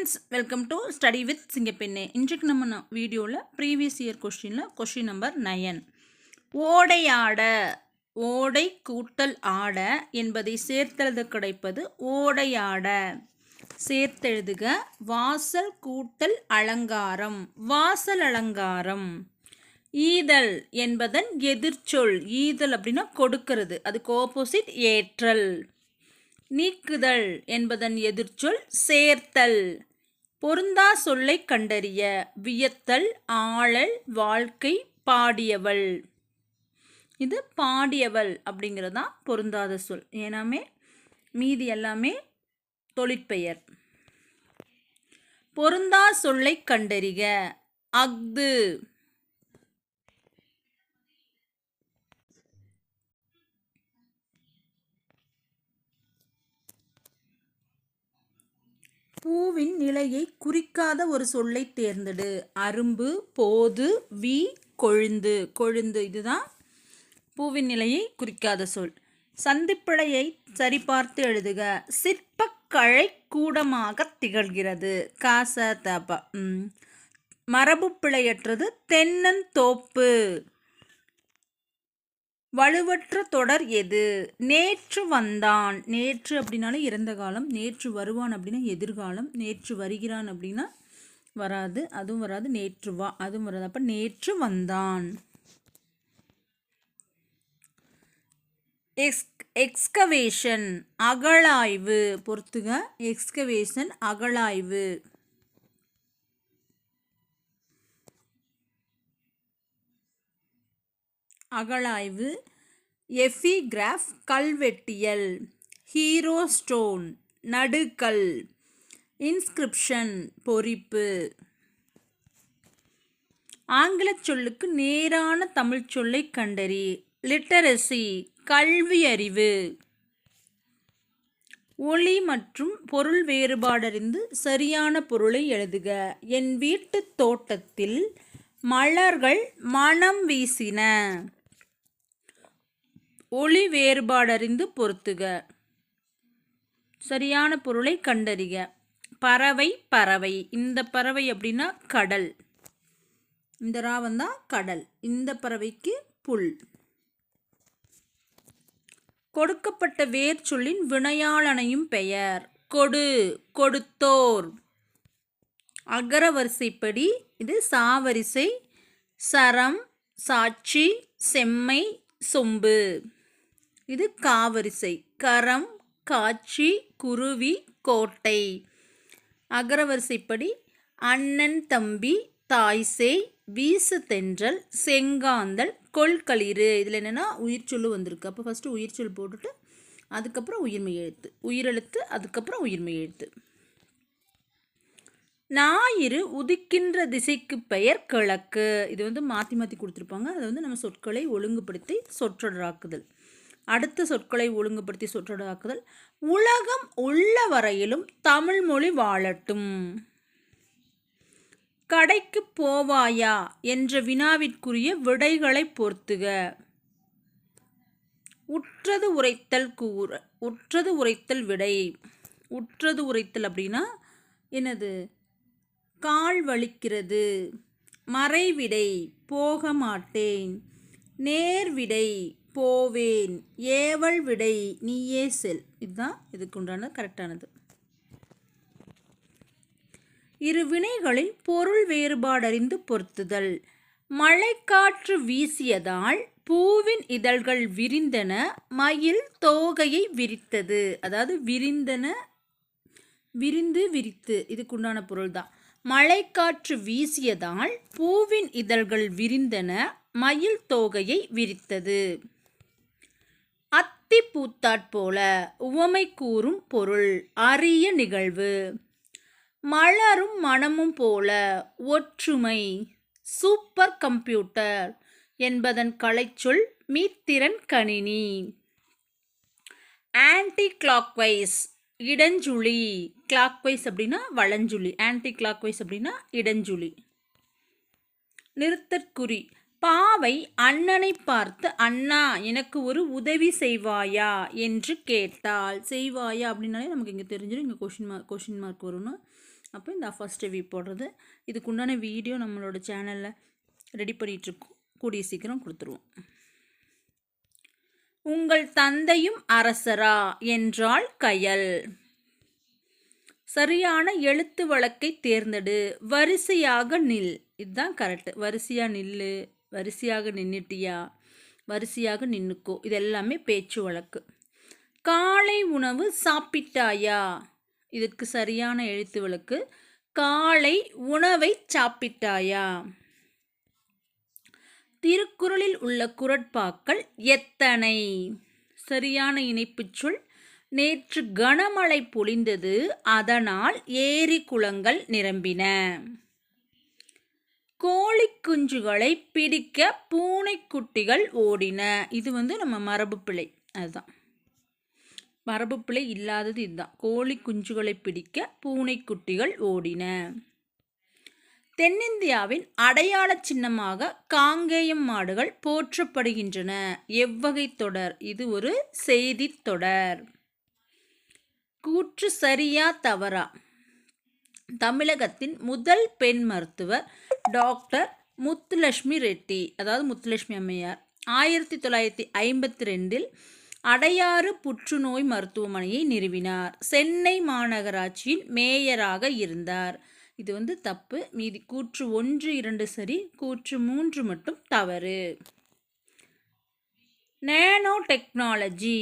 Friends, welcome to study with சிங்கப்பெண்ணே. இன்றைக்கு நம்ம வீடியோவில் ப்ரீவியஸ் இயர் கொஸ்டின் நம்பர் 9. ஓடையாட, ஓடை கூட்டல் ஆட என்பதை சேர்த்தெழுத கிடைப்பது ஓடையாட. சேர்த்தெழுதுக. வாசல் கூட்டல் அலங்காரம், வாசல் அலங்காரம். ஈதல் என்பதன் எதிர்ச்சொல். ஈதல் அப்படின்னா கொடுக்கிறது, அதுக்கு ஆப்போசிட் ஏற்றல். நீக்குதல் என்பதன் எதிர்ச்சொல் சேர்த்தல். பொருந்தா சொல்லை கண்டறிய. வியத்தல், ஆளல், வாழ்க்கை, பாடியவள். இது பாடியவள் அப்படிங்கிறதான் பொருந்தாத சொல். ஏனாமே மீதி எல்லாமே தொழிற்பெயர். பொருந்தா சொல்லை கண்டறிக. அஃது, பூவின் நிலையை குறிக்காத ஒரு சொல்லை தேர்ந்தெடு. அரும்பு, போது, வி, கொழுந்து. கொழுந்து இதுதான் பூவின் நிலையை குறிக்காத சொல். சந்திப்பிழையை சரிபார்த்து எழுதுக. சிற்பக்கலை கூடமாக திகழ்கிறது. காச தப. மரபு பிழையற்றது தென்னந்தோப்பு. வலுவற்ற தொடர் எது? நேற்று வந்தான். நேற்று அப்படின்னாலே இறந்த காலம். நேற்று வருவான் அப்படின்னா எதிர்காலம். நேற்று வருகிறான் அப்படின்னா வராது, அதுவும் வராது. நேற்று வா, அதுவும் வராது. அப்போ நேற்று வந்தான். எக்ஸ்கவேஷன் அகழாய்வு. பொறுத்துக. எக்ஸ்கவேஷன் அகழாய்வு. அகழாய்வு. எபிகிராஃப் கல்வெட்டியல். ஹீரோ ஸ்டோன் நடுக்கல். இன்ஸ்கிரிப்ஷன் பொறிப்பு. ஆங்கில சொல்லுக்கு நேரான தமிழ் சொல்லை கண்டறி. லிட்டரசி கல்வி அறிவு. ஒளி மற்றும் பொருள் வேறுபாடறிந்து சரியான பொருளை எழுதுக. என் வீட்டு தோட்டத்தில் மலர்கள் மனம் வீசின. ஒளி வேறுபாடறிந்து பொறுத்துக. சரியான பொருளை கண்டறிக. பறவை, பறவை. இந்த பறவை அப்படின்னா கடல். இந்த ரா வந்தா கடல். இந்த பறவைக்கு புல். கொடுக்கப்பட்ட வேர் சொல்லின் வினையாளனையும் பெயர். கொடு, கொடுத்தோர். அகர வரிசைப்படி இது சாவரிசை. சரம், சாட்சி, செம்மை, சொம்பு. இது காவரிசை. கரம், காட்சி, குருவி, கோட்டை. அகரவரிசைப்படி அண்ணன், தம்பி, தாய்சேய், வீசு தென்றல், செங்காந்தல், கொள்களிறு. இதில் என்னென்னா உயிர் சொல்லு வந்திருக்கு. அப்போ ஃபஸ்ட்டு உயிர் சொல் போட்டுட்டு அதுக்கப்புறம் உயிர்மெய் எழுத்து, உயிரெழுத்து, அதுக்கப்புறம் உயிர்மெய் எழுத்து. ஞாயிறு உதிக்கின்ற திசைக்கு பெயர் கிழக்கு. இது மாற்றி மாற்றி கொடுத்துருப்பாங்க. அதை நம்ம சொற்களை ஒழுங்குபடுத்தி சொற்றொடராக்குதல். அடுத்த சொற்களை ஒழுங்குபடுத்தி சொற்றொடராக்குதல். உலகம் உள்ள வரையிலும் தமிழ் மொழி வாழட்டும். கடைக்கு போவாயா என்ற வினாவிற்குரிய விடைகளை பொறுத்துக. உற்றது உரைத்தல் கூற. உற்றது உரைத்தல் விடை. உற்றது உரைத்தல் அப்படின்னா என்னது? கால் வலிக்கிறது. மறைவிடை போக மாட்டேன். நேர்விடை போவேன். ஏவல் விடை நீயே செல். இதுதான் இதுக்கு உண்டான கரெக்டானது. இரு வினைகளில் பொருள் வேறுபாடறிந்து பொருத்துதல். மழைக்காற்று வீசியதால் பூவின் இதழ்கள் விரிந்தன, மயில் தோகையை விரித்தது. அதாவது விரிந்தன, விரிந்து, விரித்து. இதுக்குண்டான பொருள் தான். மழைக்காற்று வீசியதால் பூவின் இதழ்கள் விரிந்தன, மயில் தோகையை விரித்தது. அத்தி பூத்தாற்போல. உவமை கூறும் பொருள். அரிய நிகழ்வு. மலரும் மனமும் போல. ஒற்றுமை. சூப்பர் கம்ப்யூட்டர் என்பதன் கலைச்சொல் மீத்திறன் கணினி. Anti clockwise இடஞ்சுழி. கிளாக்வைஸ் அப்படின்னா வலஞ்சுழி. ஆன்டி கிளாக்வைஸ் அப்படின்னா இடஞ்சுழி. நிறுத்தற்குறி. பாவை அண்ணனை பார்த்து, அண்ணா எனக்கு ஒரு உதவி செய்வாயா என்று கேட்டாள். செய்வாயா அப்படின்னாலே நமக்கு இங்கே தெரிஞ்சிடும். இங்கே கொஷின் மார்க் வரும்னா அப்போ இந்த ஃபர்ஸ்ட் வி போடுறது. இதுக்குண்டான வீடியோ நம்மளோட சேனலில் ரெடி பண்ணிகிட்ருக்கோம், கூடிய சீக்கிரம் கொடுத்துருவோம். உங்கள் தந்தையும் அரசரா என்றாள் கயல். சரியான எழுத்து வழக்கை தேர்ந்தெடு. வரிசையாக நில். இதுதான் கரெக்டு. வரிசையாக நில்லு, வரிசையாக நின்னுட்டியா, வரிசையாக நின்னுக்கோ, இது எல்லாமே பேச்சு வழக்கு. காலை உணவு சாப்பிட்டாயா, இதுக்கு சரியான எழுத்து வழக்கு. காலை உணவை சாப்பிட்டாயா. திருக்குறளில் உள்ள குறட்பாக்கள் எத்தனை? சரியான இணைப்புச் சொல். நேற்று கனமழை பொழிந்தது, அதனால் ஏரி குளங்கள் நிரம்பின. கோழி குஞ்சுகளை பிடிக்க பூனைக்குட்டிகள் ஓடின. இது நம்ம மரபு பிழை. அதுதான் மரபு பிழை இல்லாதது. இதுதான் கோழி குஞ்சுகளை பிடிக்க பூனைக்குட்டிகள் ஓடின. தென்னிந்தியாவின் அடையாள சின்னமாக காங்கேயம் மாடுகள் போற்றப்படுகின்றன. எவ்வகை தொடர்? இது ஒரு செய்தி தொடர். கூற்று சரியா தவறா? தமிழகத்தின் முதல் பெண் மருத்துவர் டாக்டர் முத்துலட்சுமி ரெட்டி, அதாவது முத்துலட்சுமி அம்மையார் 1952 அடையாறு புற்றுநோய் மருத்துவமனையை நிறுவினார். சென்னை மாநகராட்சியின் மேயராக இருந்தார். இது தப்பு. மீதி கூற்று 1, 2 சரி, கூற்று 3 மட்டும் தவறு. நேனோ டெக்னாலஜி,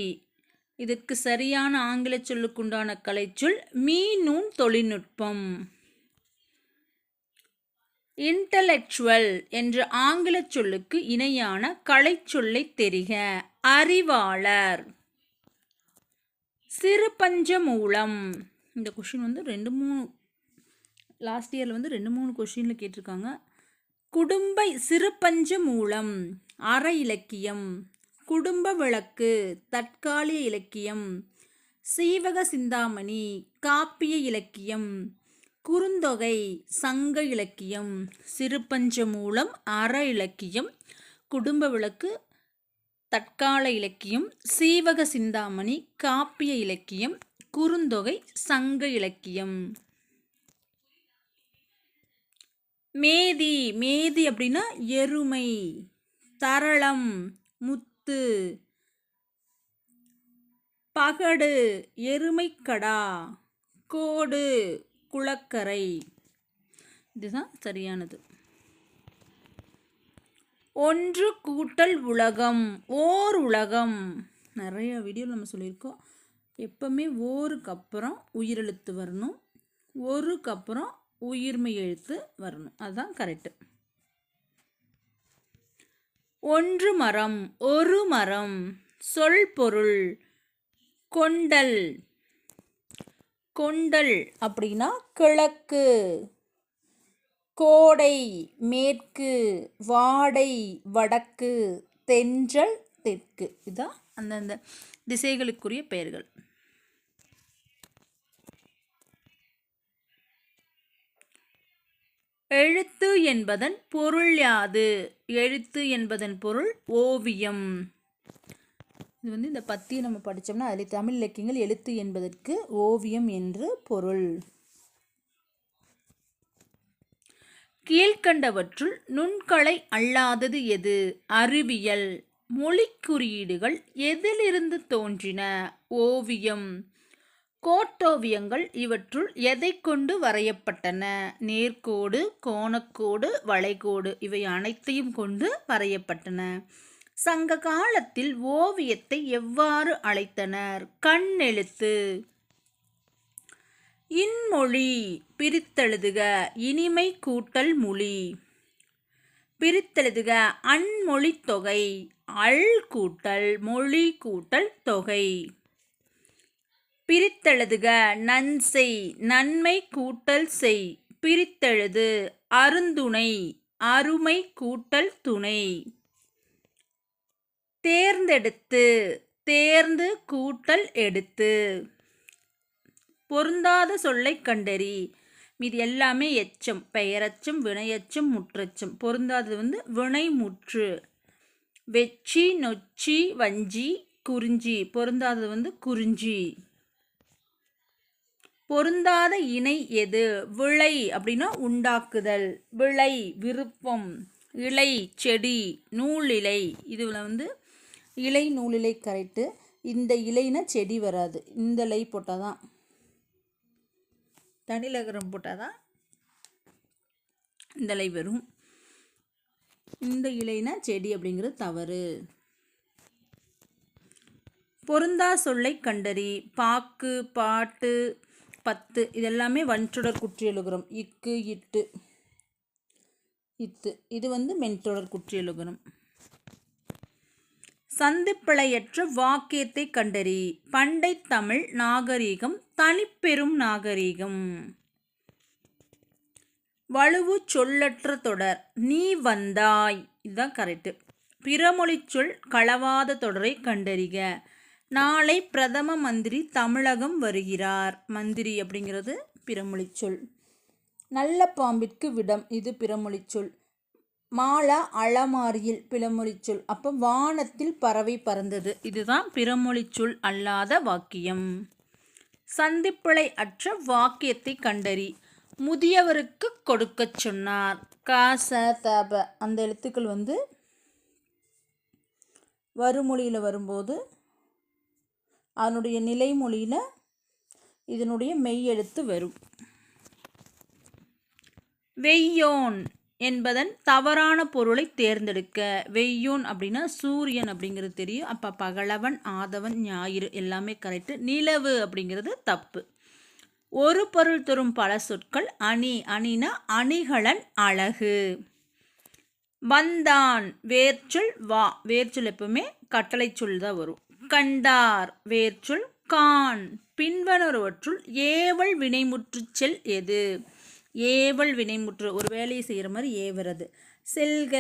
இதற்கு சரியான ஆங்கில சொல்லுக்குண்டான கலைச்சொல் மீநூன் தொழில்நுட்பம். இன்டலெக்சுவல் என்ற ஆங்கில சொல்லுக்கு இணையான கலைச்சொல்லை தெரிக. அறிவாளர். சிறுபஞ்சமூலம், இந்த கொஷின் 2-3 லாஸ்ட் இயரில் 2-3 கொஷினில் கேட்டிருக்காங்க. குடும்ப சிறுபஞ்சமூலம் அற இலக்கியம். குடும்ப விளக்கு தற்காலிக இலக்கியம். சீவக சிந்தாமணி காப்பிய இலக்கியம். குறுந்தொகை சங்க இலக்கியம். சிறுபஞ்சமூலம் அற இலக்கியம். குடும்ப விளக்கு தற்கால இலக்கியம். சீவக சிந்தாமணி காப்பிய இலக்கியம். குறுந்தொகை சங்க இலக்கியம். மேதி, மேதி அப்படின்னா எருமை. தரளம் முத்து. பகடு எருமைக்கடா. கோடு குளக்கரை. இதுதான் சரியானது. ஒன்று கூட்டல் உலகம் ஓர் உலகம். நிறைய வீடியோவில் நம்ம சொல்லியிருக்கோம். எப்பவுமே ஓருக்கு அப்புறம் உயிரெழுத்து வரணும், ஒருக்கு அப்புறம் உயிர்மை எழுத்து வரணும். அதுதான் கரெக்டு. ஒன்று மரம் ஒரு மரம். சொல் பொருள் கொண்டல். கொண்டல் அப்படின்னா கிழக்கு. கோடை மேற்கு. வாடை வடக்கு. தென்றல் தெற்கு. இதுதான் அந்தந்த திசைகளுக்குரிய பெயர்கள். எழுத்து என்பதன் பொருள் யாது? எழுத்து என்பதன் பொருள் ஓவியம். இது இந்த பத்தியை நம்ம படித்தோம்னா அதில் தமிழ் இலக்கியங்கள் எழுத்து என்பதற்கு ஓவியம் என்று பொருள். கீழ்கண்டவற்றுள் நுண்கலை அல்லாதது எது? அறிவியல். மொழி குறியீடுகள் எதிலிருந்து தோன்றின? ஓவியம். கோட்டோவியங்கள் இவற்றுள் எதை கொண்டு வரையப்பட்டன? நேர்கோடு கோணக்கோடு வளைகோடு இவை அனைத்தையும் கொண்டு வரையப்பட்டன. சங்க காலத்தில் ஓவியத்தை எவ்வாறு அழைத்தனர்? கண்ணெழுத்து. இன்மொழி பிரித்தெழுதுக. இனிமை கூட்டல் மொழி. பிரித்தெழுதுக. அன்மொழி தொகை. அல் கூட்டல் மொழி கூட்டல் தொகை. பிரித்தெழுதுக. நன்செய். நன்மை கூட்டல் செய். பிரித்தெழுது. அருந்துணை. அருமை கூட்டல் துணை. தேர்ந்தெடுத்து. தேர்ந்து கூட்டல் எடுத்து. பொருந்தாத சொல்லை கண்டறி. மீது எல்லாமே எச்சம். பெயரச்சம் வினையச்சம் முற்றச்சம். பொருந்தாதது வினை முற்று. வெச்சி நொச்சி வஞ்சி குறிஞ்சி. பொருந்தாதது குறிஞ்சி. பொருந்தாத இணை எது? விளை அப்படின்னா உண்டாக்குதல், விளை விருப்பம், இலை செடி, நூலிலை. இதில் வந்து இலை நூலிலை கரெக்டு. இந்த இலைனா செடி வராது, இந்த லை போட்டால் தான், தனிலகரம் போட்டால் தான் இந்த லை வரும். இந்த இலைனா செடி அப்படிங்கிறது தவறு. பொருந்தா சொல்லை கண்டறி. பாக்கு, பாட்டு, பத்து இதெல்லாமே வன்தொடர் குற்றியலுகரம். இக்கு, இட்டு, இத்து இது வந்து மென்தொடர் குற்றியலுகரம். சந்திப்பிழையற்ற வாக்கியத்தை கண்டறி. பண்டை தமிழ் நாகரீகம் தனிப்பெரும் நாகரீகம். வலுவு சொல்லற்ற தொடர். நீ வந்தாய், இதுதான் கரெக்டு. பிறமொழி சொல் களவாத தொடரை கண்டறிக. நாளை பிரதம மந்திரி தமிழகம் வருகிறார். மந்திரி அப்படிங்கிறது பிறமொழி சொல். நல்ல பாம்பிற்கு விடம், இது பிறமொழி சொல். மாலா அலமாரியில் பிறமொழி சொல். அப்போ வானத்தில் பறவை பறந்தது, இதுதான் பிறமொழி சொல் அல்லாத வாக்கியம். சந்திப்பிழை அற்ற வாக்கியத்தை கண்டறி. முதியவருக்கு கொடுக்க சொன்னார். காச தப அந்த எழுத்துக்கள் வந்து வருமொழியில் வரும்போது அதனுடைய நிலைமொழியில் இதனுடைய மெய் எழுத்து வரும். வெய்யோன் என்பதன் தவறான பொருளை தேர்ந்தெடுக்க. வெய்யோன் அப்படின்னா சூரியன் அப்படிங்கிறது தெரியும். அப்போ பகலவன், ஆதவன், ஞாயிறு எல்லாமே கரெக்டு. நிலவு அப்படிங்கிறது தப்பு. ஒரு பொருள் தரும் பல சொற்கள். அணி, அணினா அணிகலன் அழகு. வந்தான் வேர்ச்சொல். வா வேர்ச்சொல் எப்பவுமே கட்டளை சொல் தான் வரும். கண்டார் வேர்ச்சொல். கான் பின்வருவற்றுள் ஏவல் வினைமுற்று செல் எது? ஏவல் வினைமுற்று ஒரு வேலையை செய்கிற மாதிரி ஏவுறது. செல்க,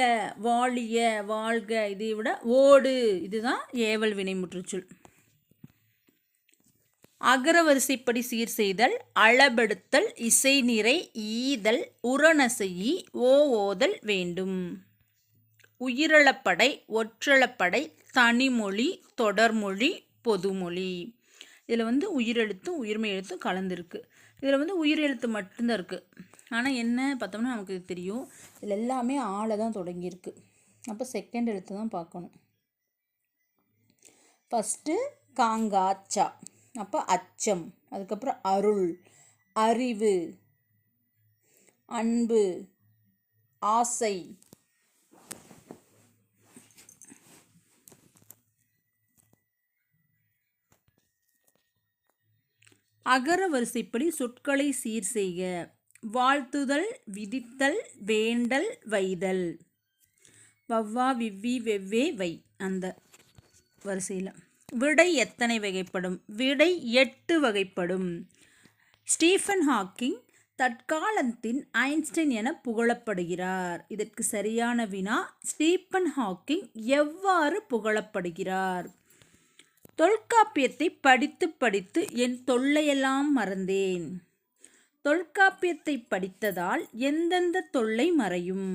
வாழிய, வாழ்க, இதை விட ஓடு, இதுதான் ஏவல் வினைமுற்று சொல். அகரவரிசைப்படி சீர் செய்தல், அளபெடுத்தல், இசை நிறை, ஈதல், உரநசையி, ஓதல் வேண்டும். உயிரிழப்படை, ஒற்றளப்படை, தனிமொழி, தொடர்மொழி, பொதுமொழி. இதில் வந்து உயிரெழுத்தும் உயிர்மை எழுத்தும் கலந்துருக்கு. இதில் வந்து உயிரெழுத்து மட்டும்தான் இருக்குது. ஆனால் என்ன பார்த்தோம்னா நமக்கு தெரியும், இதில் எல்லாமே ஆளை தான் தொடங்கியிருக்கு. அப்போ செகண்ட் எழுத்து தான் பார்க்கணும். ஃபஸ்ட்டு காங்காச்சா, அப்போ அச்சம். அதுக்கப்புறம் அருள், அறிவு, அன்பு, ஆசை. அகர வரிசைப்படி சொற்களை சீர் செய்க. வாழ்த்துதல், விதித்தல், வேண்டல், வைதல். வவ்வா, விவ்வி, வெவ்வே, வை அந்த வரிசையில். விடை எத்தனை வகைப்படும்? விடை 8 வகைப்படும். ஸ்டீஃபன் ஹாக்கிங் தற்காலத்தின் ஐன்ஸ்டைன் என புகழப்படுகிறார். இதற்கு சரியான வினா, ஸ்டீஃபன் ஹாக்கிங் எவ்வாறு புகழப்படுகிறார்? தொல்காப்பியத்தை படித்து படித்து என் தொல்லையெல்லாம் மறந்தேன். தொல்காப்பியத்தை படித்ததால் எந்தெந்த தொல்லை மறையும்?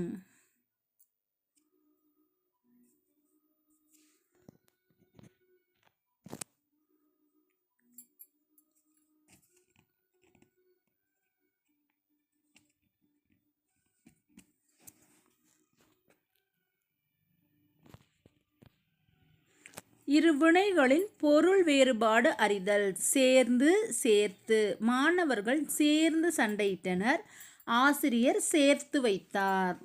இரு வினைகளின் பொருள் வேறுபாடு அறிதல். சேர்ந்து, சேர்த்து. மாணவர்கள் சேர்ந்து சண்டையிட்டனர். ஆசிரியர் சேர்த்து வைத்தார்.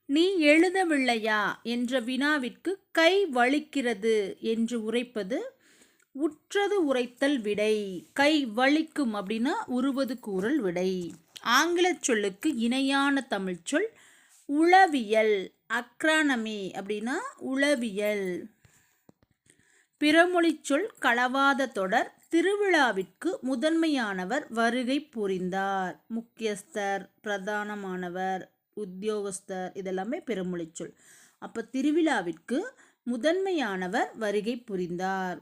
நீ எழுதவில்லையா என்ற வினாவிற்கு கை வலிக்கிறது என்று உரைப்பது உற்றது உரைத்தல் விடை. கை வலிக்கும் அப்படின்னா உருவது கூறல் விடை. ஆங்கில சொல்லுக்கு இணையான தமிழ் சொல் உளவியல். அக்ரானமி அப்படின்னா உளவியல். பிறமொழி சொல் களவாத தொடர். திருவிழாவிற்கு முதன்மையானவர் வருகை புரிந்தார். முக்கியஸ்தர், பிரதானமானவர், உத்தியோகஸ்தர் இதெல்லாமே பிறமொழி சொல். அப்போ திருவிழாவிற்கு முதன்மையானவர் வருகை புரிந்தார்.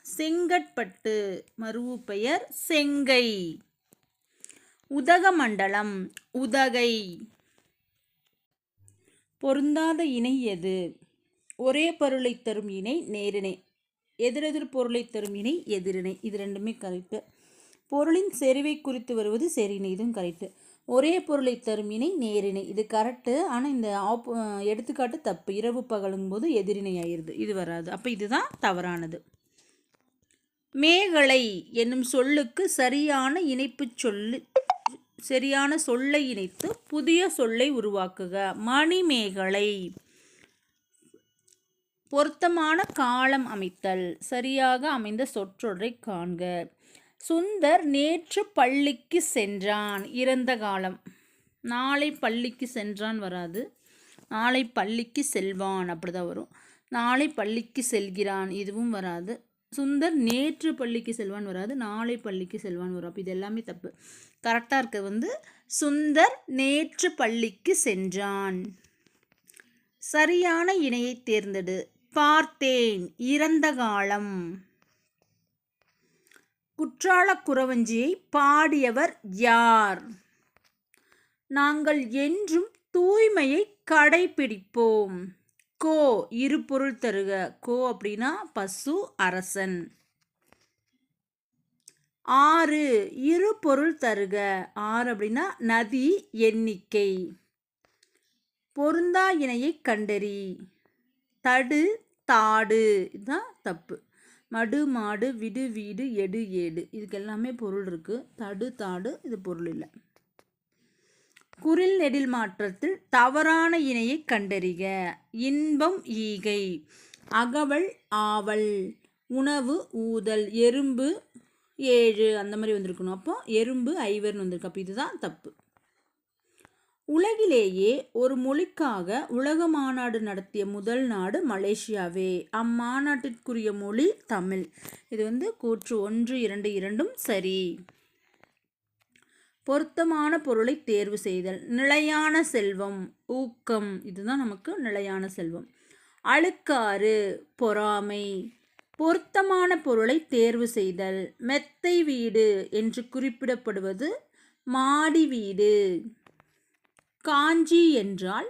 செங்கட்பட்டு மருவு பெயர் செங்கை. உதகமண்டலம் உதகை. பொருந்தாத இணை எது? ஒரே பொருளை தரும் இணை நேரிணை. எதிரெதிர் பொருளை தரும் இணை எதிரிணை. இது ரெண்டுமே கரெக்டு. பொருளின் செறிவை குறித்து வருவது செறினை. இதுவும் கரெக்டு. ஒரே பொருளை தரும் இணை நேரிணை. இது கரெக்டு. ஆனால் இந்த எடுத்துக்காட்டு தப்பு. இரவு பகலுங்கும்போது எதிரிணை ஆயிடுது. இது வராது. அப்போ இதுதான் தவறானது. மேகலை என்னும் சொல்லுக்கு சரியான சொல்லை இணைத்து புதிய சொல்லை உருவாக்குக. மணிமேகலை. பொருத்தமான காலம் அமைத்தல். சரியாக அமைந்த சொற்றொடரை காண்க. சுந்தர் நேற்று பள்ளிக்கு சென்றான். இறந்த காலம். நாளை பள்ளிக்கு சென்றான் வராது. நாளை பள்ளிக்கு செல்வான் அப்படிதான் வரும். நாளை பள்ளிக்கு செல்கிறான் இதுவும் வராது. சுந்தர் நேற்று பள்ளிக்கு செல்வான் வராது. நாளை பள்ளிக்கு செல்வான் வரும். அப்போ இது எல்லாமே தப்பு. கரெக்டாக இருக்க சுந்தர் நேற்று பள்ளிக்கு சென்றான். சரியான இணையை தேர்ந்தெடு. பார்த்தேன். இறந்த காலம். குற்றால குறவஞ்சியை பாடியவர் யார்? நாங்கள் என்றும் தூய்மையை கடைபிடிப்போம். கோ இரு பொருள் தருக. கோ அப்படின்னா பசு, அரசன். ஆறு இரு பொருள் தருக. ஆறு அப்படின்னா நதி, எண்ணிக்கை. பொருந்தா இணையை கண்டறி. தடு, தாடு. இதுதான் தப்பு. மடு, மாடு, விடு, வீடு, எடு, ஏடு. இதுக்கு எல்லாமே பொருள் இருக்குது. தடு, தாடு இது பொருள் இல்லை. குறில் நெடில் மாற்றத்தில் தவறான இணையை கண்டறிக. இன்பம், ஈகை. அகவல், ஆவல். உணவு, ஊதல். எறும்பு, 7 அந்த மாதிரி வந்திருக்கணும். அப்போ எறும்பு, ஐவர்னு வந்திருக்கு. அப்போ இதுதான் தப்பு. உலகிலேயே ஒரு மொழிக்காக உலக மாநாடு நடத்திய முதல் நாடு மலேசியாவே. அம்மாநாட்டிற்குரிய மொழி தமிழ். இது கூற்று 1, 2 இரண்டும் சரி. பொருத்தமான பொருளை தேர்வு செய்தல். நிலையான செல்வம், ஊக்கம். இதுதான் நமக்கு நிலையான செல்வம். அழுக்காறு, பொறாமை. பொருத்தமான பொருளை தேர்வு செய்தல். மெத்தை வீடு என்று குறிப்பிடப்படுவது மாடி வீடு. காஞ்சி என்றால்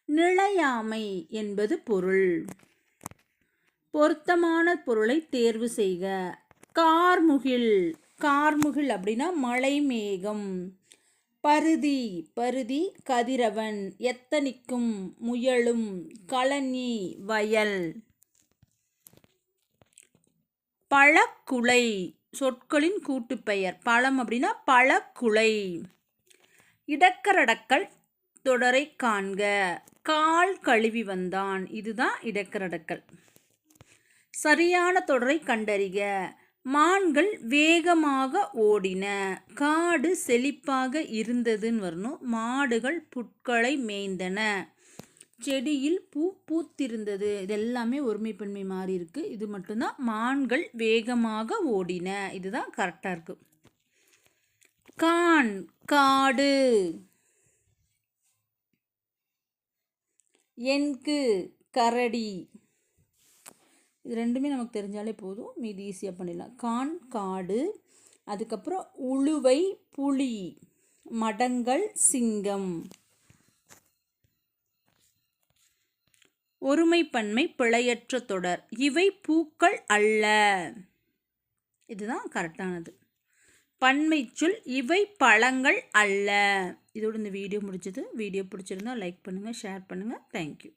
நிலையாமை என்பது பொருள். பொருத்தமான பொருளை தேர்வு செய்க. கார்முகில். கார்முகில் அப்படின்னா மலை மேகம். பருதி. பருதி கதிரவன். எத்தனிக்கும், முயலும். களனி வயல். பழக்குலை சொற்களின் கூட்டுப்பெயர். பழம் அப்படின்னா பழக்குலை. இடக்கரடக்கல் தொடரை காண்க. கால் கழுவி வந்தான். இதுதான் இடக்கரடக்கல். சரியான தொடரை கண்டறிக. மான்கள் வேகமாக ஓடின. காடு செழிப்பாக இருந்ததுன்னு வரணும். மாடுகள் புட்களை மேய்ந்தன. செடியில் பூ பூத்திருந்தது. இது எல்லாமே ஒருமைப்பன்மை மாறி இருக்கு. இது மட்டும்தான் மான்கள் வேகமாக ஓடின. இதுதான் கரெக்டாக இருக்கு. கான் காடு. என்கு கரடி. இது ரெண்டுமே நமக்கு தெரிஞ்சாலே போதும். மீதி ஈஸியாக பண்ணிடலாம். கான் காடு. அதுக்கப்புறம் உளுவை புலி. மடங்கள் சிங்கம். ஒருமைப்பன்மை பிழையற்ற தொடர். இவை பூக்கள் அல்ல. இதுதான் கரெக்டானது. பன்மை சொல். இவை பழங்கள் அல்ல. இதோடு இந்த வீடியோ முடிஞ்சது. வீடியோ பிடிச்சிருந்தா லைக் பண்ணுங்கள், ஷேர் பண்ணுங்கள். தேங்க்யூ.